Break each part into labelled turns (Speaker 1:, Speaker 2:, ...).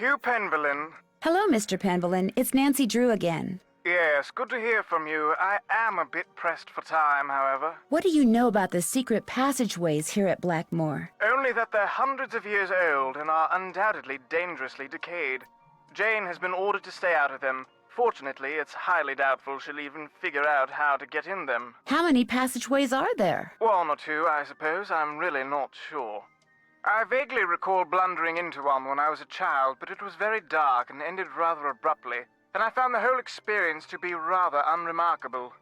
Speaker 1: Hugh Penvillin.
Speaker 2: Hello, Mr. Penvillin. It's Nancy Drew again.
Speaker 1: Yes, good to hear from you. I am a bit pressed for time, however.
Speaker 2: What do you know about the secret passageways here at Blackmoor?
Speaker 1: Only that they're hundreds of years old and are undoubtedly dangerously decayed. Jane has been ordered to stay out of them. Fortunately, it's highly doubtful she'll even figure out how to get in them.
Speaker 2: How many passageways are there?
Speaker 1: One or two, I suppose. I'm really not sure. I vaguely recall blundering into one when I was a child, but it was very dark and ended rather abruptly, and I found the whole experience to be rather unremarkable.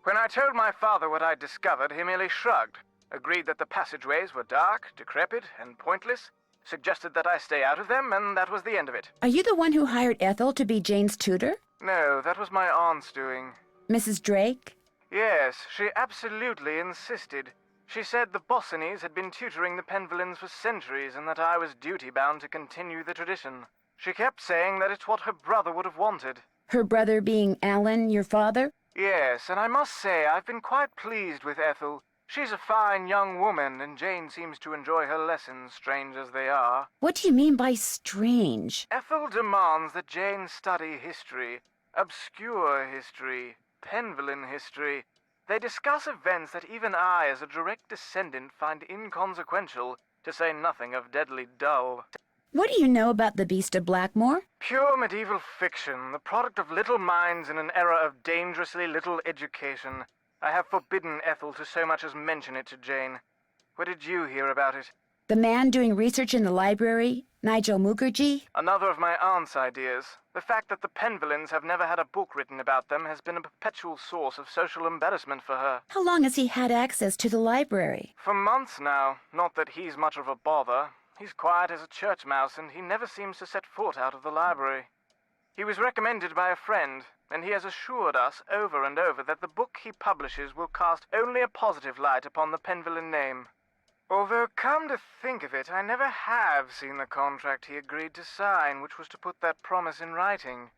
Speaker 1: When I told my father what I'd discovered, he merely shrugged, agreed that the passageways were dark, decrepit, and pointless, suggested that I stay out of them, and that was the end of it.
Speaker 2: Are you the one who hired Ethel to be Jane's tutor?
Speaker 1: No, that was my aunt's doing.
Speaker 2: Mrs. Drake?
Speaker 1: Yes, she absolutely insisted. She said the Bossinies had been tutoring the Penvillins for centuries and that I was duty-bound to continue the tradition. She kept saying that it's what her brother would have wanted.
Speaker 2: Her brother being Alan, your father?
Speaker 1: Yes, and I must say I've been quite pleased with Ethel. She's a fine young woman, and Jane seems to enjoy her lessons, strange as they are.
Speaker 2: What do you mean by strange?
Speaker 1: Ethel demands that Jane study history, obscure history, Penvillin history. They discuss events that even I, as a direct descendant, find inconsequential, to say nothing of deadly dull.
Speaker 2: What do you know about the Beast of Blackmoor?
Speaker 1: Pure medieval fiction, the product of little minds in an era of dangerously little education. I have forbidden Ethel to so much as mention it to Jane. Where did you hear about it?
Speaker 2: The man doing research in the library, Nigel Mukherjee?
Speaker 1: Another of my aunt's ideas. The fact that the Penvillins have never had a book written about them has been a perpetual source of social embarrassment for her.
Speaker 2: How long has he had access to the library?
Speaker 1: For months now. Not that he's much of a bother. He's quiet as a church mouse, and he never seems to set foot out of the library. He was recommended by a friend, and he has assured us over and over that the book he publishes will cast only a positive light upon the Penvillin name. Although, come to think of it, I never have seen the contract he agreed to sign, which was to put that promise in writing.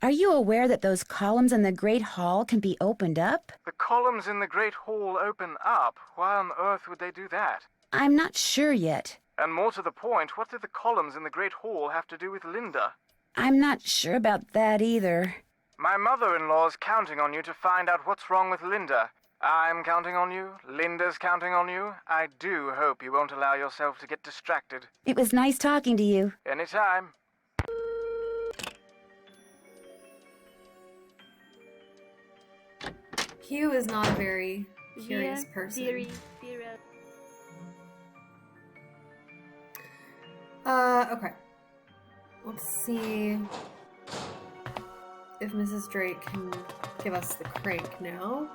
Speaker 2: Are you aware that those columns in the Great Hall can be opened up?
Speaker 1: The columns in the Great Hall open up. Why on earth would they do that?
Speaker 2: I'm not sure yet.
Speaker 1: And more to the point, what did the columns in the Great Hall have to do with Linda?
Speaker 2: I'm not sure about that either.
Speaker 1: My mother-in-law's counting on you to find out what's wrong with Linda. I'm counting on you. Linda's counting on you. I do hope you won't allow yourself to get distracted.
Speaker 2: It was nice talking to you.
Speaker 1: Anytime.
Speaker 3: Hugh is not a very curious person. Okay. Let's see if Mrs. Drake can give us the crank now.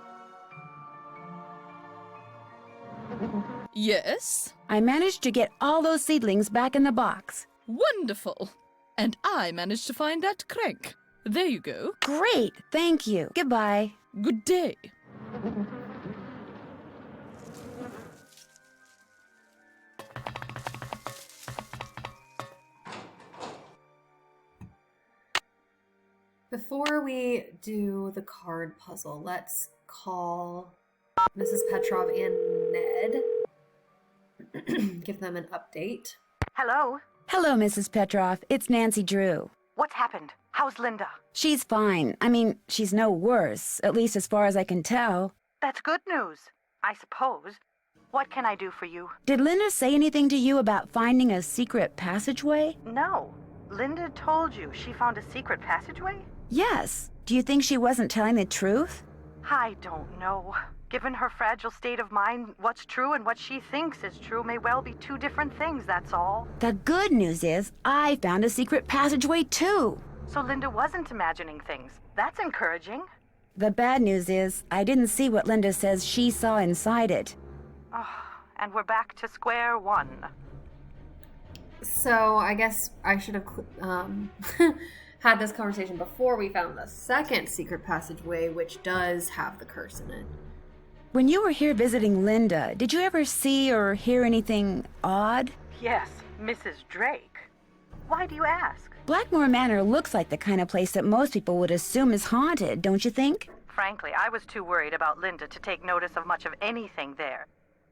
Speaker 4: Yes?
Speaker 2: I managed to get all those seedlings back in the box.
Speaker 4: Wonderful. And I managed to find that crank. There you go.
Speaker 2: Great, thank you. Goodbye.
Speaker 4: Good day.
Speaker 3: Before we do the card puzzle, let's call Mrs. Petrov and Ned. Give them an update.
Speaker 5: Hello?
Speaker 2: Hello, Mrs. Petrov. It's Nancy Drew.
Speaker 5: What's happened? How's Linda?
Speaker 2: She's fine. I mean, she's no worse, at least as far as I can tell.
Speaker 5: That's good news, I suppose. What can I do for you?
Speaker 2: Did Linda say anything to you about finding a secret passageway?
Speaker 5: No. Linda told you she found a secret passageway?
Speaker 2: Yes. Do you think she wasn't telling the truth?
Speaker 5: I don't know. Given her fragile state of mind, what's true and what she thinks is true may well be two different things, that's all.
Speaker 2: The good news is I found a secret passageway too.
Speaker 5: So Linda wasn't imagining things. That's encouraging.
Speaker 2: The bad news is I didn't see what Linda says she saw inside it.
Speaker 5: Oh, and we're back to square one.
Speaker 3: So I guess I should have had this conversation before we found the second secret passageway, which does have the curse in it.
Speaker 2: When you were here visiting Linda, did you ever see or hear anything odd?
Speaker 5: Yes, Mrs. Drake. Why do you ask?
Speaker 2: Blackmoor Manor looks like the kind of place that most people would assume is haunted, don't you think?
Speaker 5: Frankly, I was too worried about Linda to take notice of much of anything there.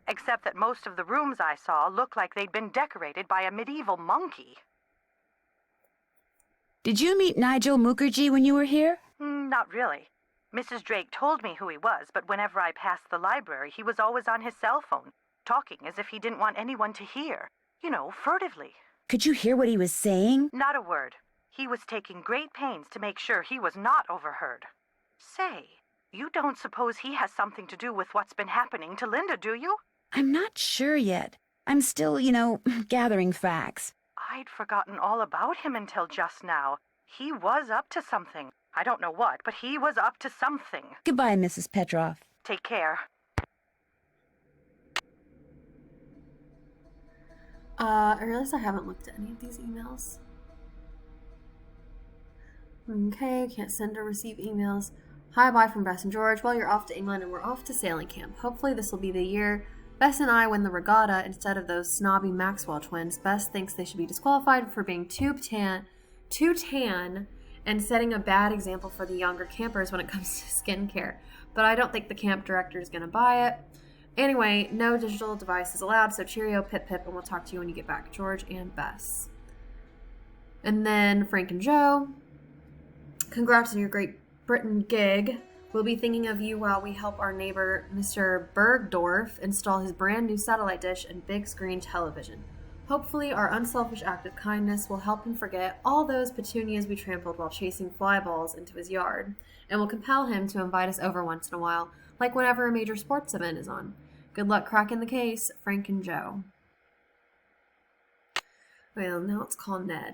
Speaker 5: Except that most of the rooms I saw looked like they'd been decorated by a medieval monkey.
Speaker 2: Did you meet Nigel Mukherjee when you were here?
Speaker 5: Not really. Mrs. Drake told me who he was, but whenever I passed the library, he was always on his cell phone, talking as if he didn't want anyone to hear. You know, furtively.
Speaker 2: Could you hear what he was saying?
Speaker 5: Not a word. He was taking great pains to make sure he was not overheard. Say, you don't suppose he has something to do with what's been happening to Linda, do you?
Speaker 2: I'm not sure yet. I'm still, gathering facts.
Speaker 5: I'd forgotten all about him until just now. He was up to something. I don't know what, but he was up to something.
Speaker 2: Goodbye, Mrs. Petrov.
Speaker 5: Take care.
Speaker 3: I realize I haven't looked at any of these emails. Okay, can't send or receive emails. Hi, bye from Bess and George. Well, you're off to England and we're off to sailing camp. Hopefully this will be the year Bess and I win the regatta instead of those snobby Maxwell twins. Bess thinks they should be disqualified for being too tan, and setting a bad example for the younger campers when it comes to skincare. But I don't think the camp director is going to buy it. Anyway, no digital devices allowed, so cheerio, pip pip, and we'll talk to you when you get back, George and Bess. And then Frank and Joe. Congrats on your Great Britain gig. We'll be thinking of you while we help our neighbor, Mr. Bergdorf, install his brand new satellite dish and big screen television. Hopefully, our unselfish act of kindness will help him forget all those petunias we trampled while chasing fly balls into his yard, and will compel him to invite us over once in a while, like whenever a major sports event is on. Good luck cracking the case, Frank and Joe. Well, now let's call Ned.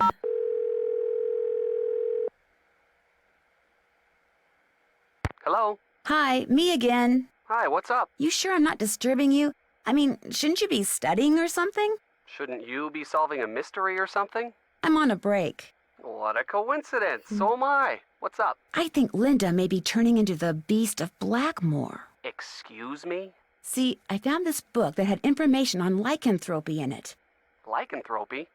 Speaker 6: Hello?
Speaker 2: Hi, me again.
Speaker 6: Hi, what's up?
Speaker 2: You sure I'm not disturbing you? I mean, shouldn't you be studying or something?
Speaker 6: Shouldn't you be solving a mystery or something?
Speaker 2: I'm on a break.
Speaker 6: What a coincidence. So am I. What's up?
Speaker 2: I think Linda may be turning into the Beast of Blackmoor.
Speaker 6: Excuse me?
Speaker 2: See, I found this book that had information on lycanthropy in it.
Speaker 6: Lycanthropy?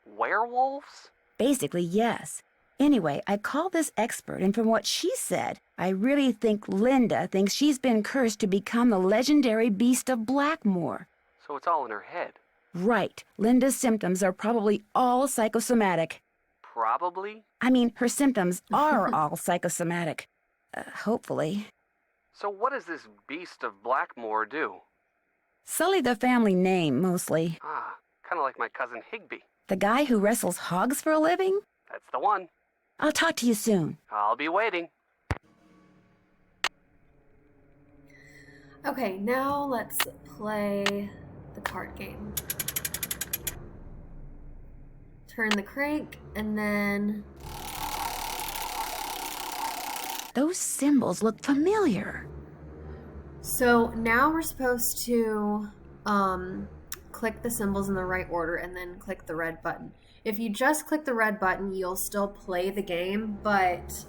Speaker 6: Werewolves?
Speaker 2: Basically, yes. Anyway, I called this expert, and from what she said, I really think Linda thinks she's been cursed to become the legendary Beast of Blackmoor.
Speaker 6: So it's all in her head.
Speaker 2: Right. Linda's symptoms are probably all psychosomatic.
Speaker 6: Probably?
Speaker 2: I mean, her symptoms are all psychosomatic. Hopefully.
Speaker 6: So what does this Beast of Blackmoor do?
Speaker 2: Sully the family name, mostly.
Speaker 6: Ah, kind of like my cousin Higby.
Speaker 2: The guy who wrestles hogs for a living?
Speaker 6: That's the one.
Speaker 2: I'll talk to you soon.
Speaker 6: I'll be waiting.
Speaker 3: Okay, now let's play the card game. Turn the crank, and then...
Speaker 2: Those symbols look familiar.
Speaker 3: So now we're supposed to click the symbols in the right order and then click the red button. If you just click the red button, you'll still play the game, but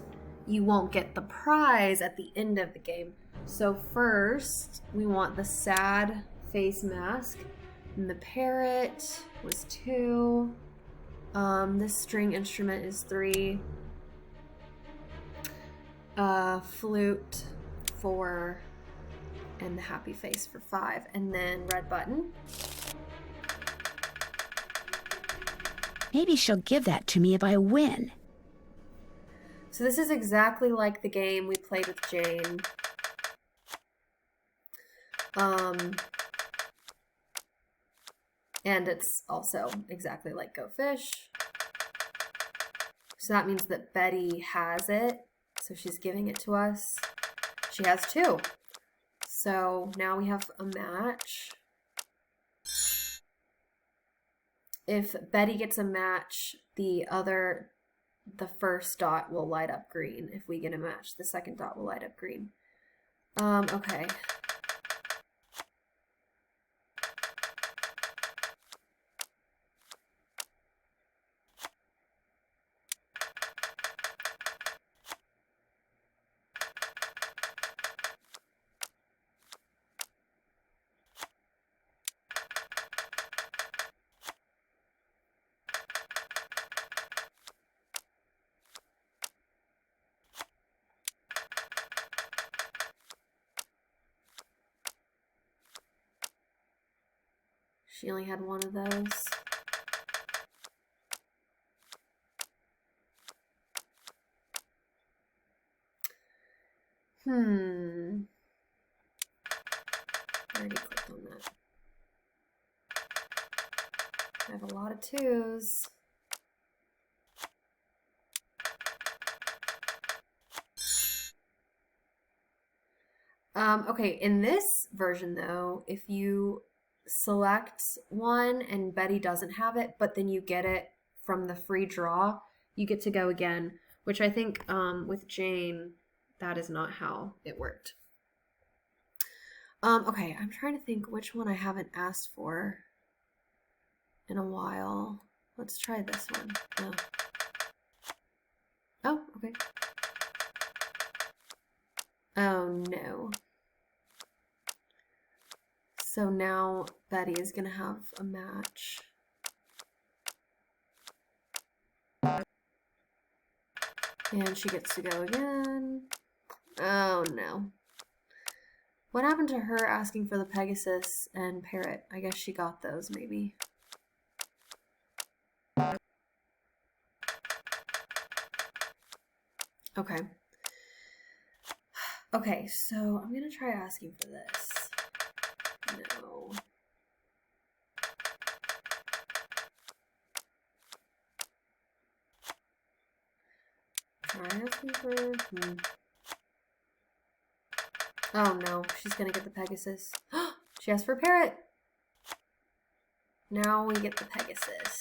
Speaker 3: you won't get the prize at the end of the game. So first, we want the sad face mask. And the parrot was 2. This string instrument is 3. Flute 4. And the happy face for 5. And then red button.
Speaker 2: Maybe she'll give that to me if I win.
Speaker 3: So this is exactly like the game we played with Jane. And it's also exactly like Go Fish. So that means that Betty has it. So she's giving it to us. She has 2. So now we have a match. If Betty gets a match, the first dot will light up green. If we get a match, the second dot will light up green. Okay. She only had one of those. I already clicked on that. I have a lot of 2s. Okay, in this version though, if you select one and Betty doesn't have it, but then you get it from the free draw, you get to go again, which I think with Jane, that is not how it worked. Okay, I'm trying to think which one I haven't asked for in a while. Let's try this one. Oh, okay. Oh no. So now Betty is gonna have a match. And she gets to go again. Oh no. What happened to her asking for the Pegasus and Parrot? I guess she got those, maybe. Okay. Okay, so I'm gonna try asking for this. No. Try asking for... Oh no, she's gonna get the Pegasus. She asked for a Parrot. Now we get the Pegasus.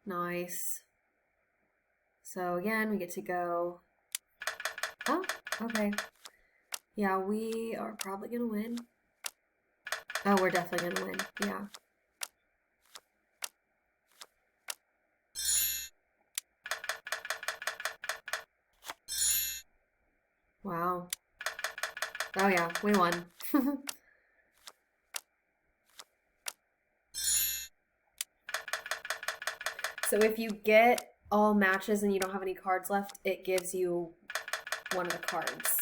Speaker 3: Nice. So again, we get to go. Oh, okay. Yeah, we are probably gonna win. Oh, we're definitely gonna win. Yeah. Wow. Oh yeah, we won. So if you get all matches and you don't have any cards left, it gives you one of the cards.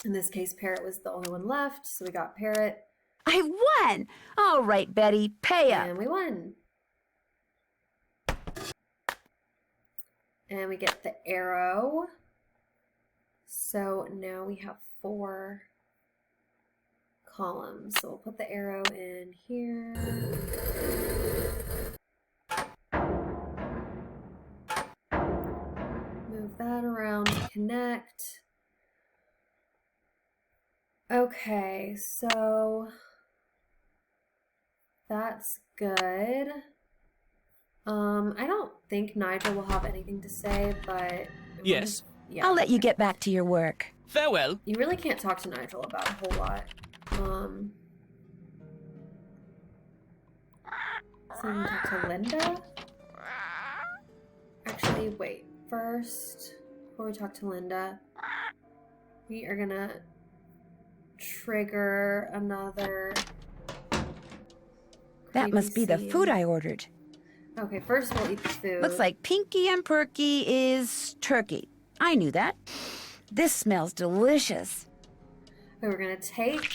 Speaker 3: In this case, Parrot was the only one left, so we got Parrot.
Speaker 2: I won! All right, Betty, pay up.
Speaker 3: And we won. And we get the arrow. So now we have 4 columns. So we'll put the arrow in here. Move that around to connect. Okay, so that's good. I don't think Nigel will have anything to say, but...
Speaker 7: Yes.
Speaker 3: Yeah.
Speaker 2: I'll let you get back to your work.
Speaker 7: Farewell.
Speaker 3: You really can't talk to Nigel about a whole lot. So you can talk to Linda? Actually, wait. First, before we talk to Linda, we are gonna trigger another...
Speaker 2: That must be the
Speaker 3: scene.
Speaker 2: food I ordered.
Speaker 3: Okay, first we'll eat the food.
Speaker 2: Looks like Pinky and Perky is turkey. I knew that. This smells delicious.
Speaker 3: Okay, we're gonna take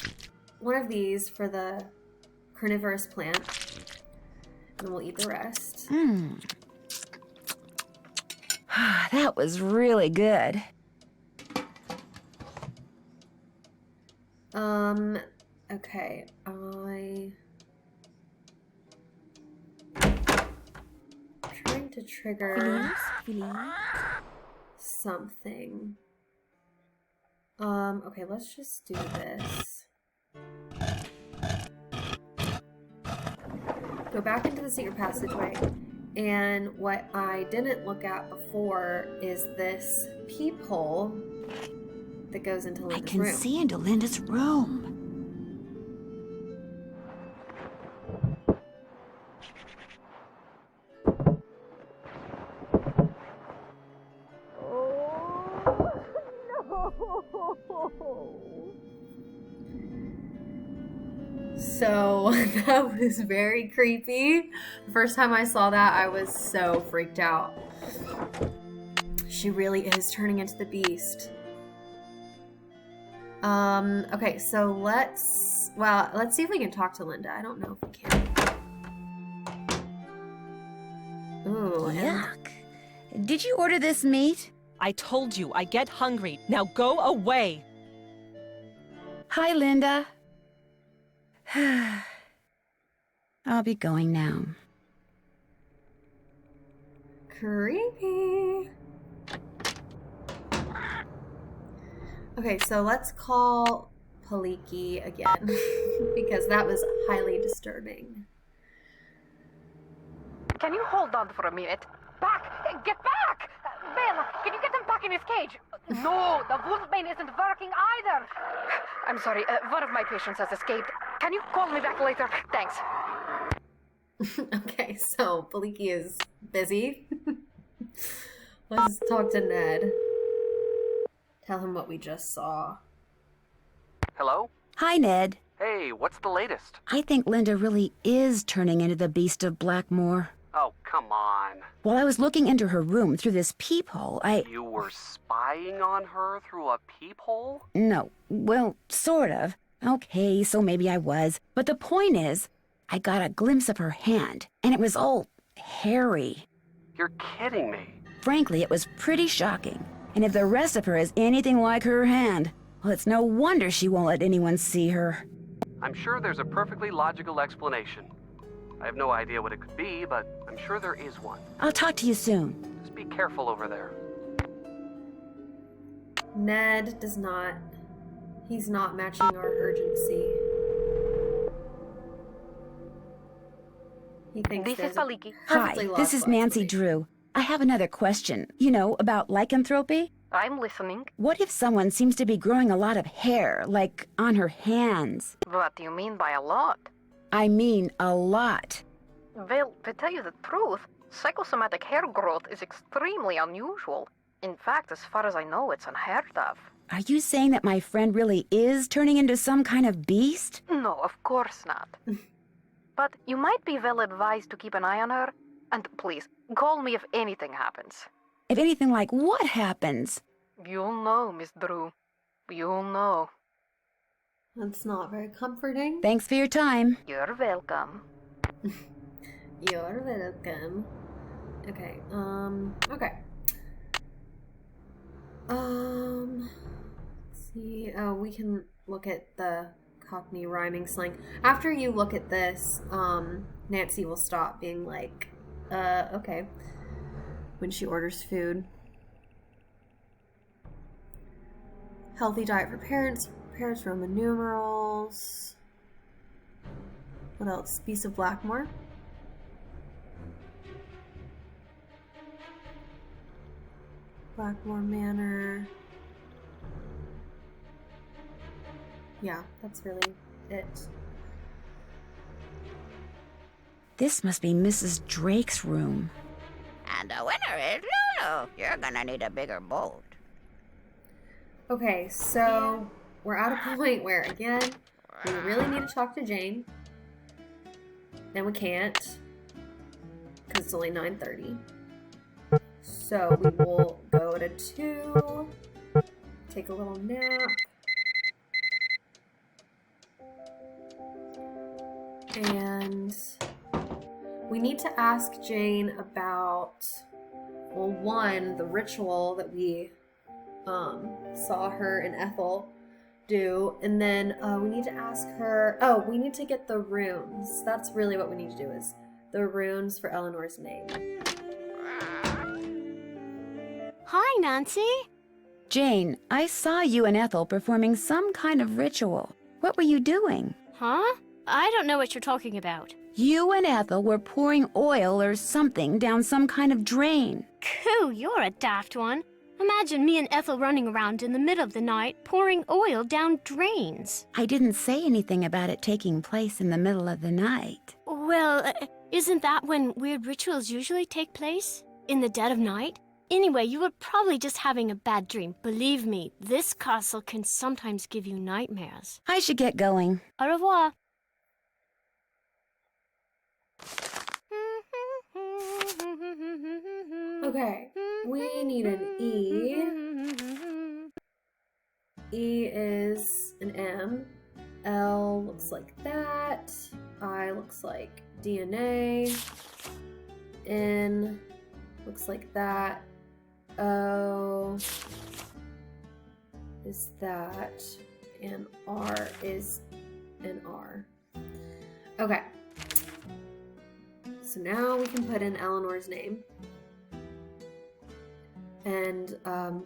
Speaker 3: one of these for the carnivorous plant, and we'll eat the rest.
Speaker 2: That was really good.
Speaker 3: Okay, trying to trigger something. Okay, let's just do this. Go back into the secret passageway, and what I didn't look at before is this peephole that goes into
Speaker 2: I
Speaker 3: Linda's
Speaker 2: can
Speaker 3: room.
Speaker 2: see into Linda's room.
Speaker 3: So that was very creepy. The first time I saw that, I was so freaked out. She really is turning into the beast. Okay, so let's see if we can talk to Linda. I don't know if we can. Ooh, and
Speaker 2: Yuck. Did you order this meat?
Speaker 7: I told you, I get hungry. Now go away.
Speaker 2: Hi, Linda. I'll be going now.
Speaker 3: creepy. Okay, so let's call Paliki again because that was highly disturbing.
Speaker 8: Can you hold on for a minute? Back! Get back! Bill, can you get him back in his cage? No, the wolfbane isn't working either. I'm sorry, one of my patients has escaped. Can you call me back later? Thanks.
Speaker 3: Okay, so Paliki is busy. Let's talk to Ned. Tell him what we just saw.
Speaker 6: Hello?
Speaker 2: Hi, Ned.
Speaker 6: Hey, what's the latest?
Speaker 2: I think Linda really is turning into the beast of Blackmoor.
Speaker 6: Oh, come on.
Speaker 2: While I was looking into her room through this peephole,
Speaker 6: You were spying on her through a peephole?
Speaker 2: No, well, sort of. Okay, so maybe I was. But the point is, I got a glimpse of her hand, and it was all hairy.
Speaker 6: You're kidding me.
Speaker 2: Frankly, it was pretty shocking. And if the rest of her is anything like her hand, well, it's no wonder she won't let anyone see her.
Speaker 6: I'm sure there's a perfectly logical explanation. I have no idea what it could be, but I'm sure there is one.
Speaker 2: I'll talk to you soon.
Speaker 6: Just be careful over there.
Speaker 3: Ned does not... He's not matching our urgency. He thinks
Speaker 8: This
Speaker 3: there's
Speaker 8: is
Speaker 3: a
Speaker 8: Paliki.
Speaker 2: Hi,
Speaker 3: perfectly
Speaker 2: this is
Speaker 3: logical
Speaker 2: Nancy
Speaker 3: explanation.
Speaker 2: Drew. I have another question. You know, about lycanthropy?
Speaker 8: I'm listening.
Speaker 2: What if someone seems to be growing a lot of hair, like on her hands?
Speaker 8: What do you mean by a lot?
Speaker 2: I mean a lot.
Speaker 8: Well, to tell you the truth, psychosomatic hair growth is extremely unusual. In fact, as far as I know, it's unheard of.
Speaker 2: Are you saying that my friend really is turning into some kind of beast?
Speaker 8: No, of course not. But you might be well advised to keep an eye on her. And please, call me if anything happens.
Speaker 2: If anything like what happens?
Speaker 8: You'll know, Miss Drew. You'll know.
Speaker 3: That's not very comforting.
Speaker 2: Thanks for your time.
Speaker 8: You're welcome.
Speaker 3: You're welcome. Okay, okay. Let's see. Oh, we can look at the Cockney rhyming slang. After you look at this, Nancy will stop being like, okay. When she orders food. Healthy diet for parents. Parents Roman numerals. What else? Beast of Blackmoor. Blackmoor Manor. Yeah, that's really it.
Speaker 2: This must be Mrs. Drake's room.
Speaker 9: And the winner is Lulu. You're gonna need a bigger boat.
Speaker 3: Okay, so we're at a point where, again, we really need to talk to Jane. Then we can't, because it's only 9:30. So we will go to 2, take a little nap. And we need to ask Jane about, well, one, the ritual that we saw her and Ethel do, and then we need to ask her, we need to get the runes. That's really what we need to do, is the runes for Eleanor's name.
Speaker 10: Hi, Nancy.
Speaker 2: Jane, I saw you and Ethel performing some kind of ritual. What were you doing?
Speaker 10: Huh? I don't know what you're talking about.
Speaker 2: You and Ethel were pouring oil or something down some kind of drain.
Speaker 10: Coo, you're a daft one. Imagine me and Ethel running around in the middle of the night pouring oil down drains.
Speaker 2: I didn't say anything about it taking place in the middle of the night.
Speaker 10: Well, isn't that when weird rituals usually take place? In the dead of night? Anyway, you were probably just having a bad dream. Believe me, this castle can sometimes give you nightmares.
Speaker 2: I should get going.
Speaker 10: Au revoir.
Speaker 3: Okay, we need an E. E is an M. L looks like that. I looks like DNA. N looks like that. O is that. And R is an R. Okay. So now we can put in Eleanor's name and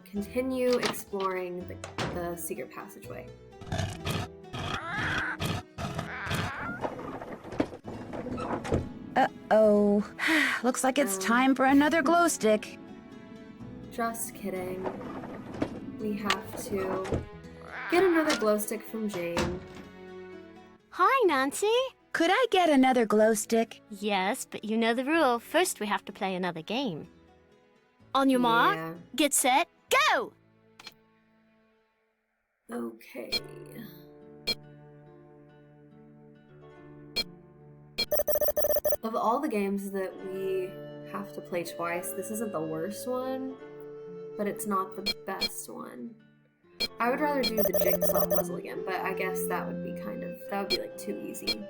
Speaker 3: continue exploring the secret passageway.
Speaker 2: Uh-oh. Looks like it's time for another glow stick.
Speaker 3: Just kidding. We have to get another glow stick from Jane.
Speaker 10: Hi, Nancy.
Speaker 2: Could I get another glow stick?
Speaker 10: Yes, but you know the rule. First, we have to play another game. On your mark,
Speaker 3: Yeah.
Speaker 10: get set, go!
Speaker 3: Okay. Of all the games that we have to play twice, this isn't the worst one, but it's not the best one. I would rather do the jigsaw puzzle again, but I guess that would be like too easy.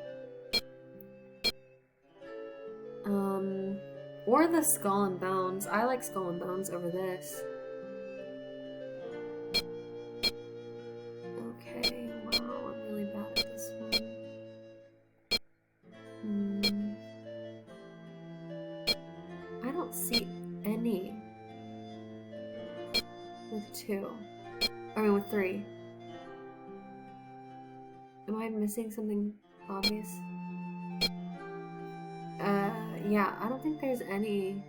Speaker 3: Or the Skull and Bones. I like Skull and Bones over this. Okay, wow, I'm really bad at this one. I don't see any with 2. I mean with 3. Am I missing something obvious? Yeah, I don't think there's any.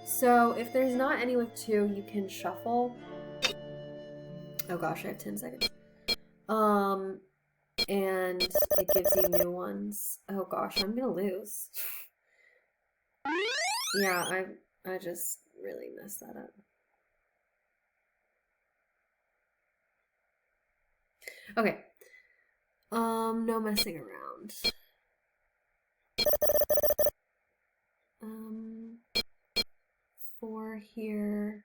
Speaker 3: So if there's not any with 2, you can shuffle. Oh gosh, I have 10 seconds. And it gives you new ones. Oh gosh, I'm gonna lose. Yeah, I just really messed that up. Okay. No messing around. 4 here.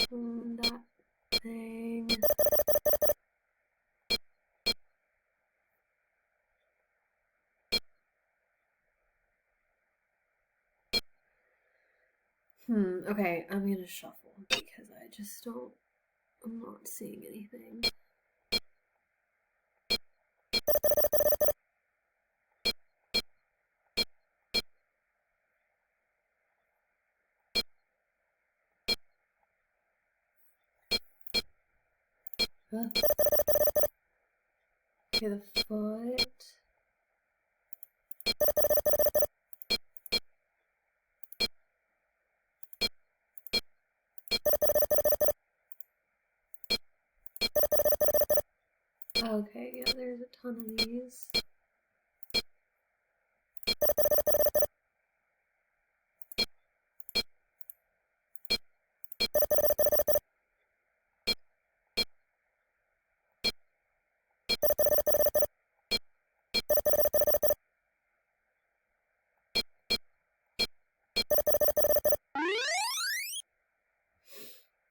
Speaker 3: That thing. Okay, I'm gonna shuffle because I just don't, I'm not seeing anything. Okay, the foot. Okay, yeah, there's a ton of these.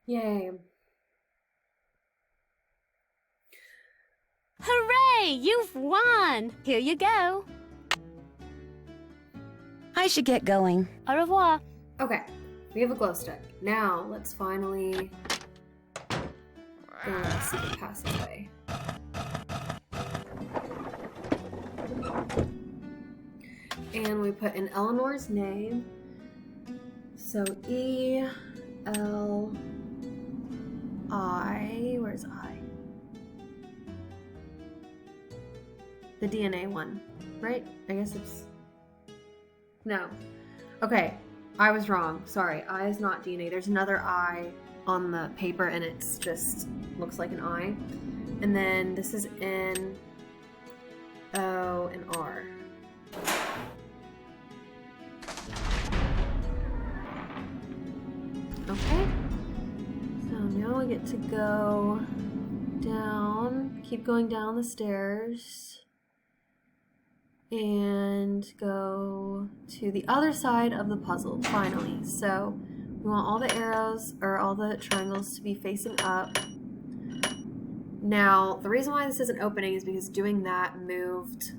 Speaker 3: Yay.
Speaker 10: Hooray! You've won! Here you go.
Speaker 2: I should get going.
Speaker 10: Au revoir.
Speaker 3: Okay, we have a glow stick. Now, let's finally go on the secret passageway. And we put in Eleanor's name. So E-L-I, where's I? The DNA one, right? I guess it's, no. Okay, I was wrong. Sorry, I is not DNA. There's another I on the paper and it's just looks like an I. And then this is N, O, and R. Okay, so now we get to go down, keep going down the stairs. and go to the other side of the puzzle, finally. So we want all the arrows, or all the triangles, to be facing up. Now, the reason why this isn't opening is because doing that moved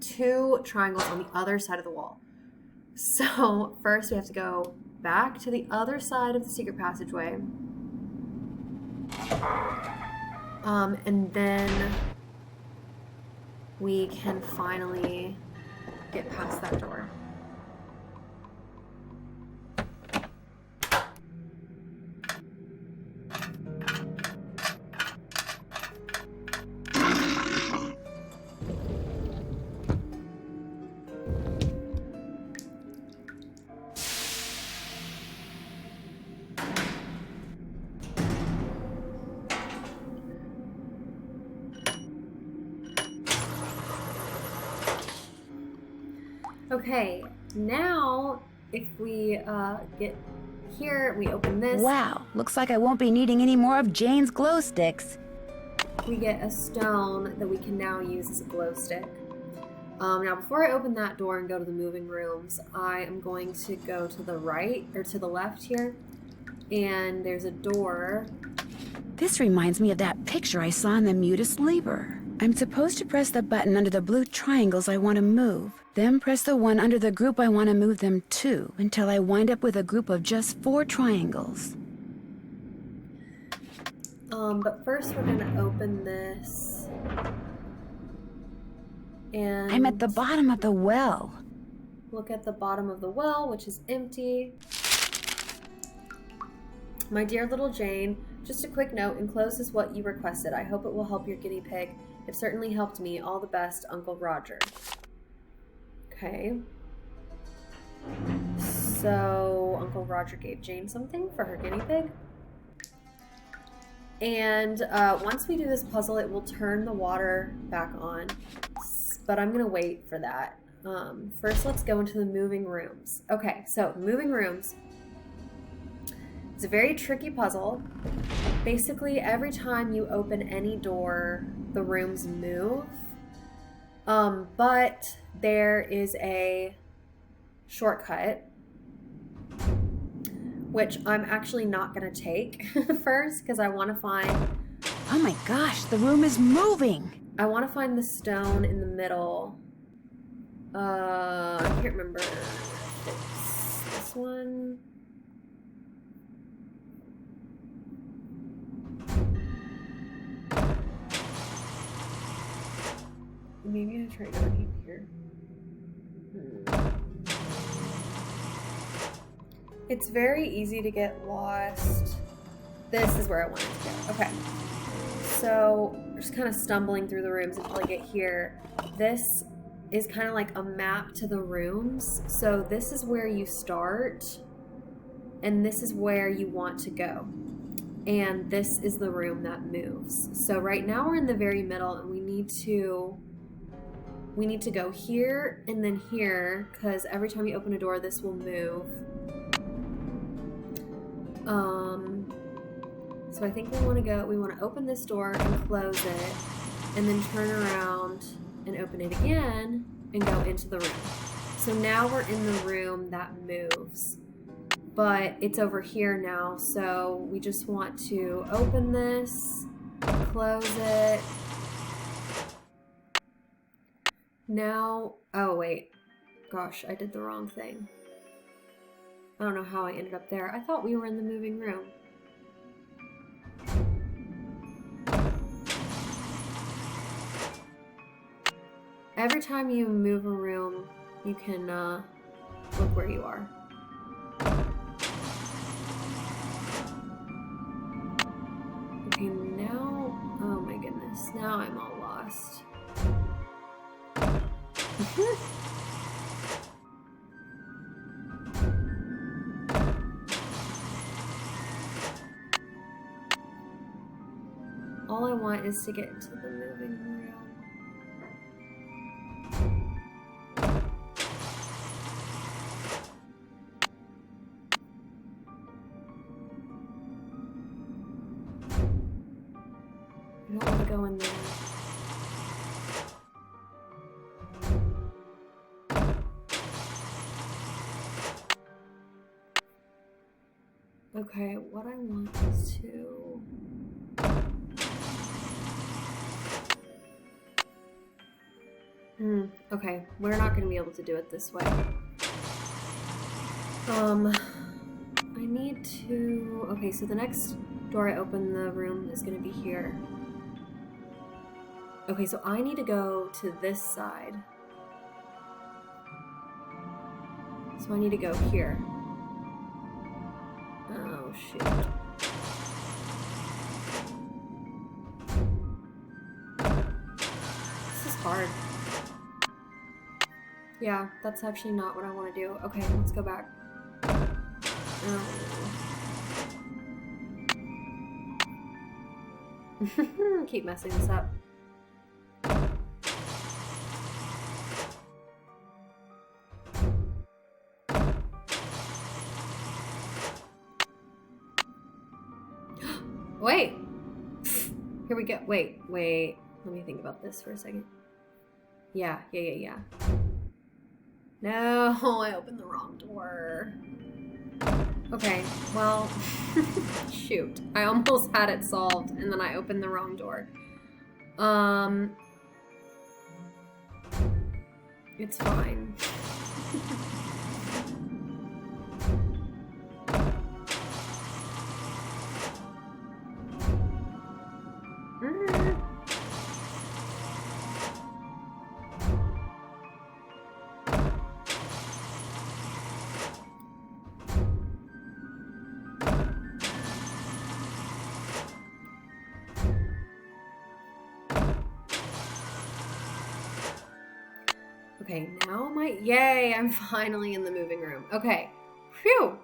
Speaker 3: 2 triangles on the other side of the wall. So first we have to go back to the other side of the secret passageway. And then we can finally get past that door. Okay, now if we get here, we open this.
Speaker 2: Wow, looks like I won't be needing any more of Jane's glow sticks.
Speaker 3: We get a stone that we can now use as a glow stick. Now before I open that door and go to the moving rooms, I am going to go to the right, or to the left here, and there's a door.
Speaker 2: This reminds me of that picture I saw in the Mutus Liber. I'm supposed to press the button under the blue triangles I want to move, then press the one under the group I want to move them to, until I wind up with a group of just 4 triangles.
Speaker 3: But first we're gonna open this. And
Speaker 2: I'm at the bottom of the well.
Speaker 3: look at the bottom of the well, which is empty. My dear little Jane, just a quick note, enclosed is what you requested. I hope it will help your guinea pig. It certainly helped me. All the best, Uncle Roger. Okay. So, Uncle Roger gave Jane something for her guinea pig. And once we do this puzzle, it will turn the water back on. But I'm going to wait for that. First, let's go into the moving rooms. Okay, so moving rooms. It's a very tricky puzzle. Basically, every time you open any door, the rooms move. But there is a shortcut, which I'm actually not going to take first because I want to find...
Speaker 2: Oh my gosh, the room is moving!
Speaker 3: I want to find the stone in the middle. I can't remember if it's this one. Maybe I try going here. It's very easy to get lost. This is where I wanted to go. Okay. So, just kind of stumbling through the rooms until I get here. This is kind of like a map to the rooms. So this is where you start, and this is where you want to go. And this is the room that moves. So right now we're in the very middle, and we need to go here and then here, because every time you open a door, this will move. So I think we want to open this door and close it, and then turn around and open it again and go into the room. So now we're in the room that moves, but it's over here now. So we just want to open this, close it. Now, oh wait, gosh, I did the wrong thing. I don't know how I ended up there. I thought we were in the moving room. Every time you move a room, you can look where you are. Okay, now, oh my goodness, now I'm all lost. All I want is to get into the moving room. I don't want to go in there. Okay, what I want is to... Okay, we're not going to be able to do it this way. I need to... Okay, so the next door I open the room is going to be here. Okay, so I need to go to this side. So I need to go here. Oh, shoot. This is hard. Yeah, that's actually not what I want to do. Okay, let's go back. Keep messing this up. Wait! Here we go. Wait. Let me think about this for a second. Yeah. No, I opened the wrong door. Okay, well, shoot. I almost had it solved, and then I opened the wrong door. It's fine. Okay, now yay, I'm finally in the moving room. Okay, phew.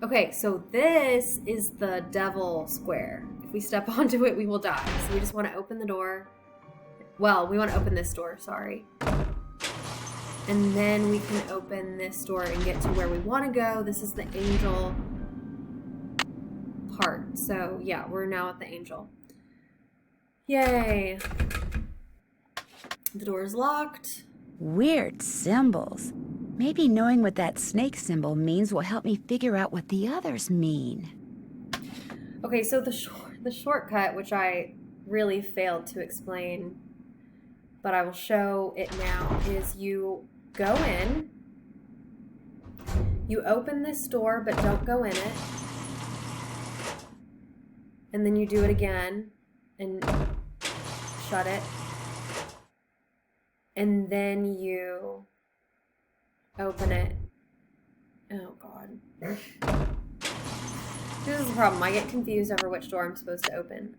Speaker 3: Okay, so this is the devil square. If we step onto it, we will die. So we just want to open the door. Well, we want to open this door, sorry. And then we can open this door and get to where we want to go. This is the angel part. So yeah, we're now at the angel. Yay. The door is locked.
Speaker 2: Weird symbols. Maybe knowing what that snake symbol means will help me figure out what the others mean.
Speaker 3: Okay, so the shortcut, which I really failed to explain, but I will show it now, is you go in, you open this door, but don't go in it, and then you do it again, and shut it, and then you open it. Oh, God. This is the problem. I get confused over which door I'm supposed to open.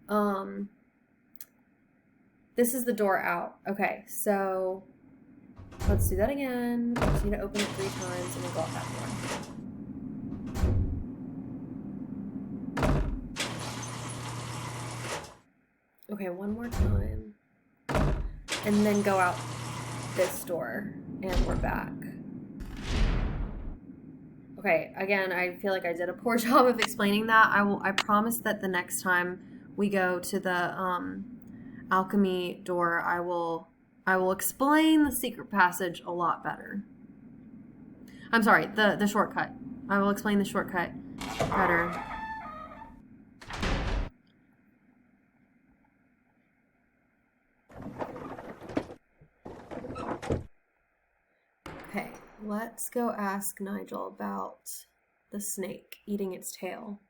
Speaker 3: This is the door out. Okay, so let's do that again. We just need to open it 3 times and we'll go out that door. Okay, one more time. And then go out this door. And we're back. Okay, again, I feel like I did a poor job of explaining that. I promise that the next time we go to the alchemy door, I will explain the secret passage a lot better. I'm sorry, the shortcut. I will explain the shortcut better. Okay, let's go ask Nigel about the snake eating its tail.